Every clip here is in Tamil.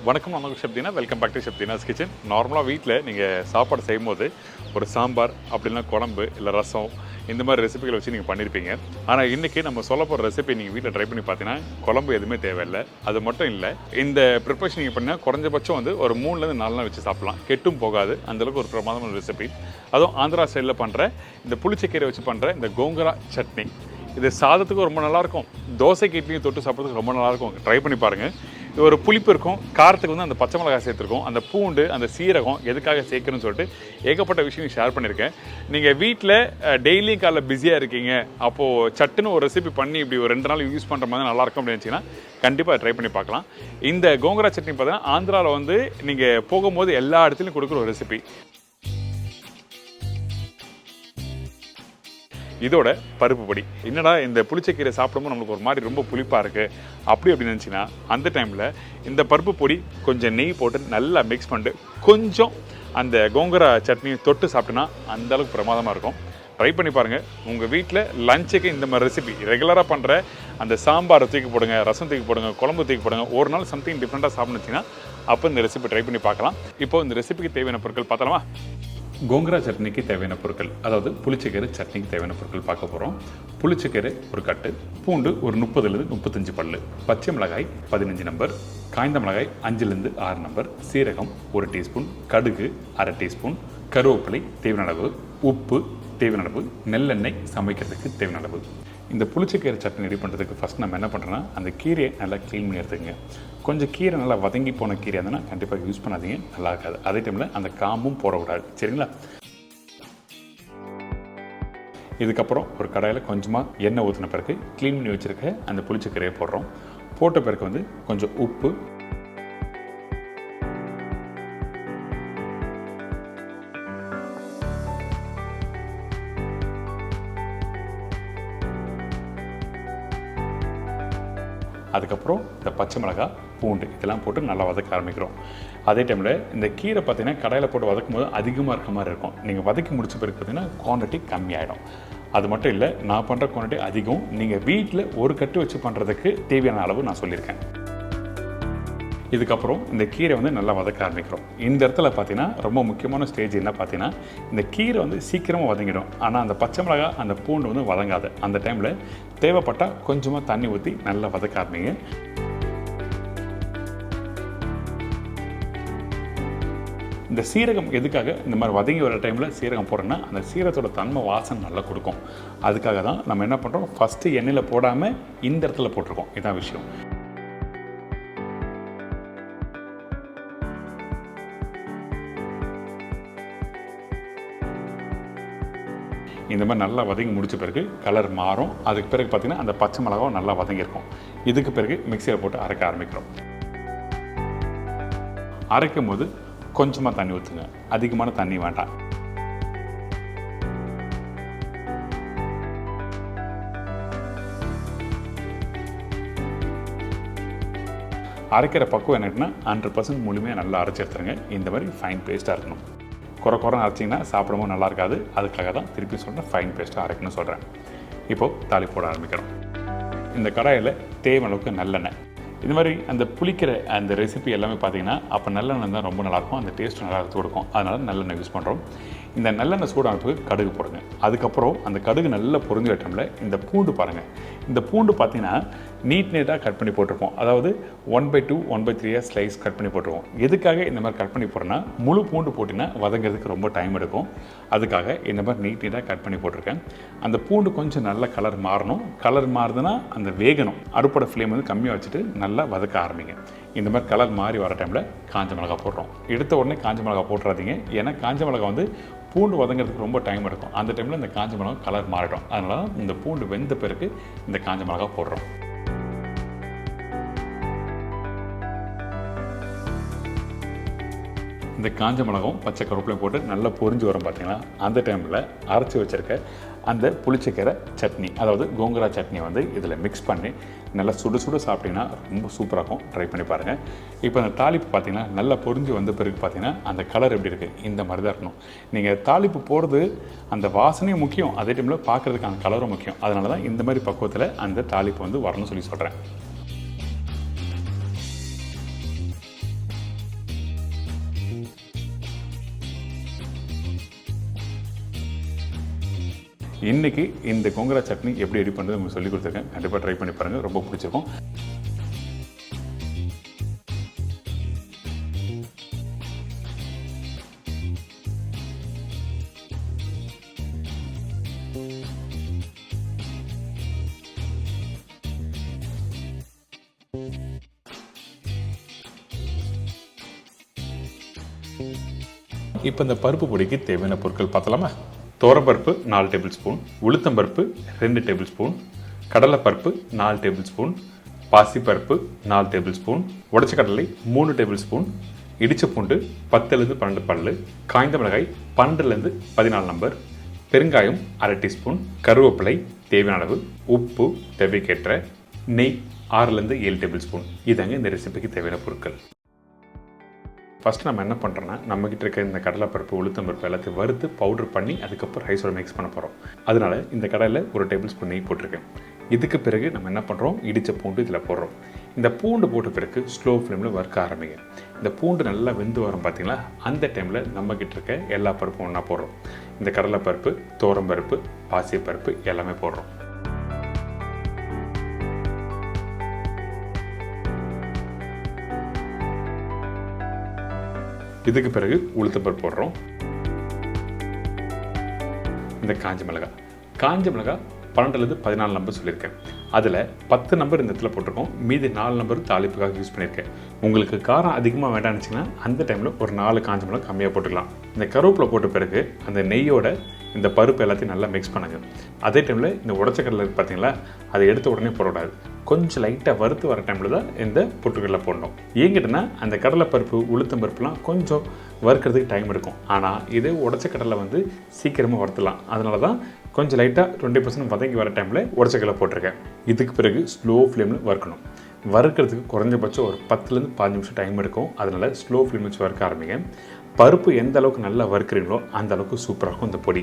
வணக்கம், நான் chef Deena. Welcome back to chef Deena's kitchen. நார்மலாக வீட்டில் நீங்கள் சாப்பாடு செய்யும்போது ஒரு சாம்பார் அப்படின்னா குழம்பு இல்லை ரசம் இந்த மாதிரி ரெசிபிகளை வச்சு நீங்கள் பண்ணியிருப்பீங்க. ஆனால் இன்றைக்கி நம்ம சொல்ல போகிற ரெசிபி நீங்கள் வீட்டில் ட்ரை பண்ணி பார்த்தீங்கன்னா குழம்பு எதுவுமே தேவையில்லை. அது மட்டும் இல்லை, இந்த ப்ரிப்பரேஷன் நீங்கள் பண்ணால் குறைஞ்சபட்சம் வந்து ஒரு 3லேருந்து 4 நாள் வச்சு சாப்பிட்லாம். கெட்டும் போகாது. அந்தளவுக்கு ஒரு பிரமாதமான ரெசிபி. அதுவும் ஆந்திரா ஸ்டைலில் பண்ணுற இந்த புளிச்சக்கீரை வச்சு பண்ணுற இந்த கோங்குரா சட்னி. இது சாதத்துக்கும் ரொம்ப நல்லாயிருக்கும், தோசைக்கு இட்லியும் தொட்டு சாப்பிட்றதுக்கு ரொம்ப நல்லாயிருக்கும். ட்ரை பண்ணி பாருங்கள். இது ஒரு புளிப்பு இருக்கும், காரத்துக்கு வந்து அந்த பச்சை மிளகாய் சேர்த்துருக்கோம், அந்த பூண்டு, அந்த சீரகம் எதுக்காக சேர்க்கணும்னு சொல்லிட்டு ஏகப்பட்ட விஷயம் ஷேர் பண்ணியிருக்கேன். நீங்கள் வீட்டில் டெய்லியும் காலைல பிஸியாக இருக்கீங்க, அப்போது சட்டுன்னு ஒரு ரெசிபி பண்ணி இப்படி ஒரு 2 நாள் யூஸ் பண்ணுற மாதிரி நல்லாயிருக்கும் அப்படின்னு நினச்சிங்கன்னா கண்டிப்பாக ட்ரை பண்ணி பார்க்கலாம். இந்த கோங்குரா சட்னி பார்த்தீங்கன்னா ஆந்திராவில் வந்து நீங்கள் போகும்போது எல்லா இடத்துலையும் கொடுக்குற ஒரு ரெசிபி. இதோட பருப்பு பொடி. என்னடா இந்த புளிச்சக்கீரை சாப்பிடும்போது நம்மளுக்கு ஒரு மாதிரி ரொம்ப புளிப்பாக இருக்குது அப்படின்னு நினச்சிங்கன்னா அந்த டைமில் இந்த பருப்பு பொடி கொஞ்சம் நெய் போட்டு நல்லா மிக்ஸ் பண்ணிட்டு கொஞ்சம் அந்த கோங்குரா சட்னி தொட்டு சாப்பிட்டோன்னா அந்தளவுக்கு பிரமாதமாக இருக்கும். ட்ரை பண்ணி பாருங்கள். உங்கள் வீட்டில் லஞ்சுக்கு இந்த மாதிரி ரெசிபி ரெகுலராக பண்ணுற அந்த சாம்பாரை தூக்கி போடுங்க, ரசம் தூக்கி போடுங்க, குழம்பு தூக்கி போடுங்க. ஒரு நாள் சம்திங் டிஃப்ரெண்ட்டாக சாப்பிட்ணுச்சிங்கன்னா அப்போ இந்த ரெசிபி ட்ரை பண்ணி பார்க்கலாம். இப்போது இந்த ரெசிபிக்கு தேவையான பொருட்கள் பார்த்தலாமா? கோங்குரா சட்னிக்கு தேவையான பொருட்கள், அதாவது புளிச்சக்கீரை சட்னிக்கு தேவையான பொருட்கள் பார்க்க போகிறோம். புளிச்சக்கீரை ஒரு கட்டு, பூண்டு ஒரு 30லேருந்து 35 பல்லு, பச்சை மிளகாய் 15 நம்பர், காய்ந்த மிளகாய் 5லேருந்து 6 நம்பர், சீரகம் 1 டீஸ்பூன், கடுகு 1/2 டீஸ்பூன், கருவேப்பிலை தேவையான அளவு, உப்பு தேவையான அளவு, நெல்லெண்ணெய் சமைக்கிறதுக்கு தேவையான அளவு. இந்த புளிச்சக்கீரை சட்னி ரெடி பண்ணுறதுக்கு ஃபஸ்ட் நம்ம என்ன பண்ணுறோன்னா அந்த கீரையை நல்லா க்ளீன் பண்ணி எடுத்துக்கங்க. கொஞ்சம் கீரை நல்லா வதங்கி போன கீரை இருந்ததுன்னா கண்டிப்பாக யூஸ் பண்ணாதீங்க, நல்லா இருக்காது. அதே டைமில் அந்த காம்பும் போடக்கூடாது, சரிங்களா? இதுக்கப்புறம் ஒரு கடாயில் கொஞ்சமாக எண்ணெய் ஊற்றின பிறகு க்ளீன் பண்ணி வச்சுருக்க அந்த புளிச்சக்கீரையை போடுறோம். போட்ட பிறகு வந்து கொஞ்சம் உப்பு, அதுக்கப்புறம் இந்த பச்சை மிளகாய், பூண்டு இதெல்லாம் போட்டு நல்லா வதக்க ஆரம்பிக்கிறோம். அதே டைமில் இந்த கீரை பார்த்தீங்கன்னா கடாயில் போட்டு வதக்கும் போது அதிகமாக இருக்க மாதிரி இருக்கும். நீங்கள் வதக்கி முடிச்ச பிறகு பார்த்தீங்கன்னா குவான்டிட்டி கம்மியாயிடும். அது மட்டும் இல்லை, நான் பண்ணுற குவான்டிட்டி அதிகம். நீங்கள் வீட்டில் ஒரு கட்டு வச்சு பண்ணுறதுக்கு தேவையான அளவு நான் சொல்லியிருக்கேன். இதுக்கப்புறம் இந்த கீரை வந்து நல்லா வதக்க ஆரம்பிக்கிறோம். இந்த இடத்துல பார்த்தீங்கன்னா ரொம்ப முக்கியமான ஸ்டேஜ் என்ன பார்த்தீங்கன்னா, இந்த கீரை வந்து சீக்கிரமாக வதங்கிடும். ஆனால் அந்த பச்சை மிளகாய், அந்த பூண்டு வந்து வதங்காது. அந்த டைமில் தேவைப்பட்டால் கொஞ்சமாக தண்ணி ஊற்றி நல்லா வதக்க ஆரம்பிங்க. இந்த சீரகம் எதுக்காக இந்த மாதிரி வதங்கி வர டைமில் சீரகம் போடுறோன்னா அந்த சீரகத்தோட தன்மை வாசனை நல்லா கொடுக்கும். அதுக்காக தான் நம்ம என்ன பண்ணுறோம், ஃபஸ்ட்டு எண்ணெயில் போடாமல் இந்த இடத்துல போட்டிருக்கோம். இதான் விஷயம். இந்த மாதிரி நல்லா வதங்கி முடிச்ச பிறகு கலர் மாறும். அதுக்கு பிறகு பார்த்திங்கன்னா அந்த பச்சை மிளகாவும் நல்லா வதங்கியிருக்கும். இதுக்கு பிறகு மிக்சியில் போட்டு அரைக்க ஆரம்பிக்கிறோம். அரைக்கும் போது கொஞ்சமாக தண்ணி ஊற்றுங்க, அதிகமான தண்ணி வேண்டாம். அரைக்கிற பக்குவம் என்னன்னா 100% முழுமையாக நல்லா அரைச்சி எடுத்துருங்க. இந்த மாதிரி ஃபைன் பேஸ்ட்டாக இருக்கணும். குறை அரைச்சிங்கன்னா சாப்பிடும்போது நல்லா இருக்காது. அதுக்காக தான் திருப்பி சொல்கிறேன், ஃபைன் பேஸ்ட்டாக அரைக்கணும்னு சொல்கிறேன். இப்போது தாளி போட ஆரம்பிக்கிறோம். இந்த கடாயில் தேவையான அளவுக்கு நல்லெண்ணெய். இந்த மாதிரி அந்த புளிக்கிற அந்த ரெசிபி எல்லாமே பார்த்தீங்கன்னா அப்போ நல்லெண்ணெய் தான் ரொம்ப நல்லாயிருக்கும், அந்த டேஸ்ட் நல்லா எடுத்து கொடுக்கும். அதனால் நல்லெண்ணெய் யூஸ் பண்ணுறோம். இந்த நல்லெண்ணெய் சூடானதுக்கு கடுகு போடுங்க. அதுக்கப்புறம் அந்த கடுகு நல்லா பொரிஞ்ச டைமில் இந்த பூண்டு பாருங்கள். இந்த பூண்டு பார்த்தீங்கன்னா நீட்டாக கட் பண்ணி போட்டிருப்போம். அதாவது 1/2 1/3 ஸ்லைஸ் கட் பண்ணி போட்டிருக்கோம். எதுக்காக இந்த மாதிரி கட் பண்ணி போடுறேன்னா, முழு பூண்டு போட்டிங்கன்னா வதங்கிறதுக்கு ரொம்ப டைம் எடுக்கும். அதுக்காக இந்த மாதிரி நீட்டாக கட் பண்ணி போட்டிருக்கேன். அந்த பூண்டு கொஞ்சம் நல்ல கலர் மாறணும். கலர் மாறுதுன்னா அந்த வேகணும். அடுப்போட ஃப்ளேம் வந்து கம்மியாக வச்சுட்டு நல்லா வதக்க ஆரம்பிங்க. இந்த மாதிரி கலர் மாறி வர டைமில் காஞ்ச மிளகாய் போடுறோம். எடுத்த உடனே காஞ்ச மிளகாய் போட்டுறாதீங்க. ஏன்னா காஞ்ச மிளகாய் வந்து பூண்டு வதங்கிறதுக்கு ரொம்ப டைம் எடுக்கும். அந்த டைமில் இந்த காஞ்ச மிளகாய் கலர் மாறிடும். அதனால தான் இந்த பூண்டு வெந்த பிறகு இந்த காஞ்ச மிளகாய் போடுறோம். இந்த காஞ்ச மிளகும் பச்சை கருவேப்பிலையும் போட்டு நல்லா பொரிஞ்சு வரும் பார்த்தீங்களா, அந்த டைமில் அரைச்சி வச்சுருக்க அந்த புளிச்சக்கீரை சட்னி, அதாவது கோங்குரா சட்னியை வந்து இதில் மிக்ஸ் பண்ணி நல்லா சுடு சுடு சாப்பிட்டிங்கன்னா ரொம்ப சூப்பராக இருக்கும். ட்ரை பண்ணி பாருங்கள். இப்போ அந்த தாளிப்பு பார்த்தீங்கன்னா நல்லா பொரிஞ்சு வந்த பிறகு பார்த்தீங்கன்னா அந்த கலர் எப்படி இருக்குது, இந்த மாதிரி தான் இருக்கணும். நீங்கள் தாளிப்பு போடுறது அந்த வாசனையும் முக்கியம், அதே டைமில் பார்க்குறதுக்கான கலரும் முக்கியம். அதனால தான் இந்த மாதிரி பக்குவத்தில் அந்த தாளிப்பு வந்து வரணும்னு சொல்லி சொல்கிறேன். இன்றைக்கி இந்த கோங்குரா சட்னி எப்படி ரெடி பண்ணுறது உங்களுக்கு சொல்லி கொடுத்துருக்கேன். கண்டிப்பாக ட்ரை பண்ணி பாருங்கள், ரொம்ப பிடிச்சிருக்கும். இப்போ இந்த பருப்பு பொடிக்கு தேவையான பொருட்கள் பார்த்தலாமா? தோரம்பருப்பு 4 டேபிள் ஸ்பூன், உளுத்தம்பருப்பு 2 டேபிள் ஸ்பூன், கடலைப்பருப்பு 4 டேபிள் ஸ்பூன், பாசிப்பருப்பு 4 டேபிள் ஸ்பூன், உடைச்ச கடலை 3 டேபிள் ஸ்பூன், இடிச்ச பூண்டு 10லேருந்து 12 பல்லு, காய்ந்த மிளகாய் 12லேருந்து 14 நம்பர், பெருங்காயம் 1/2 டீஸ்பூன், கருவேப்பிலை தேவையான அளவு, உப்பு தேவைக்கேற்ற, நெய் 6லேருந்து 7 டேபிள் ஸ்பூன். இதாங்க இந்த ரெசிபிக்கு தேவையான பொருட்கள். ஃபஸ்ட்டு நம்ம என்ன பண்ணுறோன்னா, நம்மக்கிட்ட இருக்க இந்த கடலைப்பருப்பு உளுத்தம்பருப்பு எல்லாத்தையும் வறுத்து பவுட்ரு பண்ணி அதுக்கப்புறம் ரைஸோட மிக்ஸ் பண்ண போகிறோம். அதனால் இந்த கடாயில் 1 டேபிள் ஸ்பூன் நெய் போட்டிருக்கேன். இதுக்கு பிறகு நம்ம என்ன பண்ணுறோம், இடித்த பூண்டு இதில் போடுறோம். இந்த பூண்டு போட்ட பிறகு ஸ்லோ ஃப்ளேமில் வறுக்க ஆரம்பிங்க. இந்த பூண்டு நல்லா வெந்து வரும் பார்த்தீங்களா, அந்த டைமில் நம்மக்கிட்ட இருக்க எல்லா பருப்பும் ஒன்றா போடுறோம். இந்த கடலைப்பருப்பு, தோரம்பருப்பு, பாசிப்பருப்பு எல்லாமே போடுறோம். இதுக்கு பிறகு உளுத்தம்பருப்பு போடுறோம். இந்த காஞ்ச மிளகாய் 12லேருந்து 14 நம்பர் சொல்லியிருக்கேன். அதில் 10 நம்பர் இந்த இடத்துல போட்டிருக்கோம், மீதி 4 நம்பர் தாளிப்புக்காக யூஸ் பண்ணியிருக்கேன். உங்களுக்கு காரம் அதிகமாக வேண்டாம்னுச்சிங்கன்னா அந்த டைமில் ஒரு 4 காஞ்ச மிளகாய் கம்மியாக போட்டுக்கலாம். இந்த கருவேப்பிலை போட்ட பிறகு அந்த நெய்யோட இந்த பருப்பு எல்லாத்தையும் நல்லா மிக்ஸ் பண்ணுங்கள். அதே டைமில் இந்த உடச்சக்கடலை இருக்குது பார்த்தீங்களா, அதை எடுத்த உடனே போடக்கூடாது. கொஞ்சம் லைட்டாக வறுத்து வர டைமில் தான் இந்த பொட்டுக்கடலை போடணும். ஏங்கிட்டனா அந்த கடலைப்பருப்பு உளுத்தம்பருப்புலாம் கொஞ்சம் வறுக்கிறதுக்கு டைம் எடுக்கும். ஆனால் இதே உடச்சக்கடலை வந்து சீக்கிரமாக வறுத்துலாம். அதனால தான் கொஞ்சம் லைட்டாக 20% வதங்கி வர டைமில் உடச்சக்கடலை போட்டிருக்கேன். இதுக்கு பிறகு ஸ்லோ ஃப்ளேமில் வறுக்கணும். வறுக்கிறதுக்கு குறைஞ்சபட்சம் ஒரு 10லேருந்து 15 நிமிஷம் டைம் எடுக்கும். அதனால் ஸ்லோ ஃப்ளேம் வச்சு வறுக்க ஆரம்பிங்க. பருப்பு எந்த அளவுக்கு நல்லா வறுக்கிறீங்களோ அந்த அளவுக்கு சூப்பராக இருக்கும் இந்த பொடி.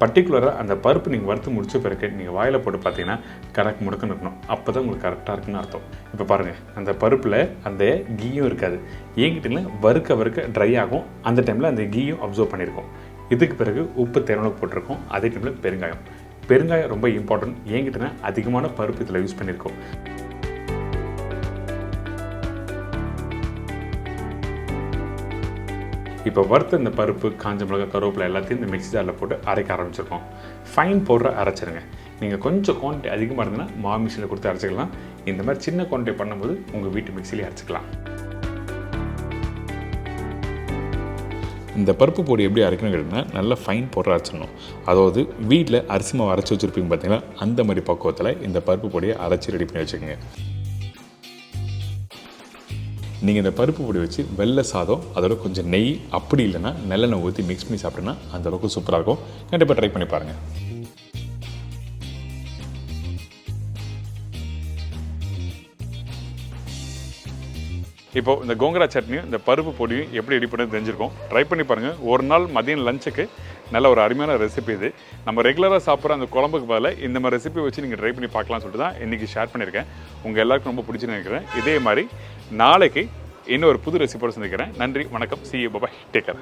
பர்டிகுலராக அந்த பருப்பு நீங்கள் வறுத்து முடிச்ச பிறகு நீங்கள் வாயில் போட்டு பார்த்தீங்கன்னா கரெக்ட் முடுக்குன்னு இருக்கணும். அப்போ தான் உங்களுக்கு கரெக்டாக இருக்குன்னு அர்த்தம். இப்போ பாருங்கள், அந்த பருப்பில் அந்த கீயும் இருக்காது. ஏங்கிட்டீங்கன்னா வறுக்க ட்ரை ஆகும். அந்த டைமில் அந்த கீயும் அப்சர்வ் பண்ணியிருக்கோம். இதுக்கு பிறகு உப்பு தேவையான போட்டிருக்கோம். அதே டைமில் பெருங்காயம் ரொம்ப இம்பார்ட்டன்ட். ஏங்கிட்டனா அதிகமான பருப்பு இதில் யூஸ் பண்ணியிருக்கோம். இப்போ வறுத்த இந்த பருப்பு, காஞ்ச மிளகாய், கருவேப்பிலை எல்லாத்தையும் இந்த மிக்ஸி ஜாரில் போட்டு அரைக்க ஆரம்பிச்சிருக்கோம். ஃபைன் பவுடரை அரைச்சிருங்க. நீங்கள் கொஞ்சம் குவான்டிட்டி அதிகமாக இருந்ததுன்னா மாவு மிக்ஸியில் கொடுத்து அரைச்சிக்கலாம். இந்த மாதிரி சின்ன குவான்டிட்டி பண்ணும்போது உங்கள் வீட்டு மிக்ஸிலே அரைச்சிக்கலாம். இந்த பருப்பு பொடி எப்படி அரைக்கணும் கேட்டிங்கன்னா, நல்லா ஃபைன் பவுடர் அரைச்சிடணும். அதாவது வீட்டில் அரிசி மாவு அரைச்சி வச்சுருப்பீங்க பார்த்தீங்கன்னா, அந்த மாதிரி பக்குவத்தில் இந்த பருப்பு பொடியை அரைச்சி ரெடி பண்ணி வச்சுக்கோங்க. நீங்கள் இந்த பருப்பு பொடி வச்சு வெள்ளை சாதம், அதோட கொஞ்சம் நெய், அப்படி இல்லைன்னா நல்லெண்ணெய் ஊற்றி மிக்ஸ் பண்ணி சாப்பிட்டோன்னா அந்தளவுக்கு சூப்பராக இருக்கும். கண்டிப்பாக ட்ரை பண்ணி பாருங்கள். இப்போது இந்த கோங்குரா சட்னியும் இந்த பருப்பு பொடியும் எப்படி ரெடி பண்ணி தெரிஞ்சிருக்கோம். ட்ரை பண்ணி பாருங்கள். ஒரு நாள் மதியம் லஞ்சுக்கு நல்ல ஒரு அருமையான ரெசிபி இது. நம்ம ரெகுலராக சாப்பிட்ற அந்த குழம்புக்கு பதில் இந்த மாதிரி ரெசிபி வச்சு நீங்கள் ட்ரை பண்ணி பார்க்கலாம்னு சொல்லிட்டு தான் இன்றைக்கி ஷேர் பண்ணியிருக்கேன். உங்கள் எல்லாருக்கும் ரொம்ப பிடிச்சுன்னு நினைக்கிறேன். இதே மாதிரி நாளைக்கு இன்னொரு புது ரெசிபியோடு சந்திக்கிறேன். நன்றி, வணக்கம். See you, bye-bye. Take care.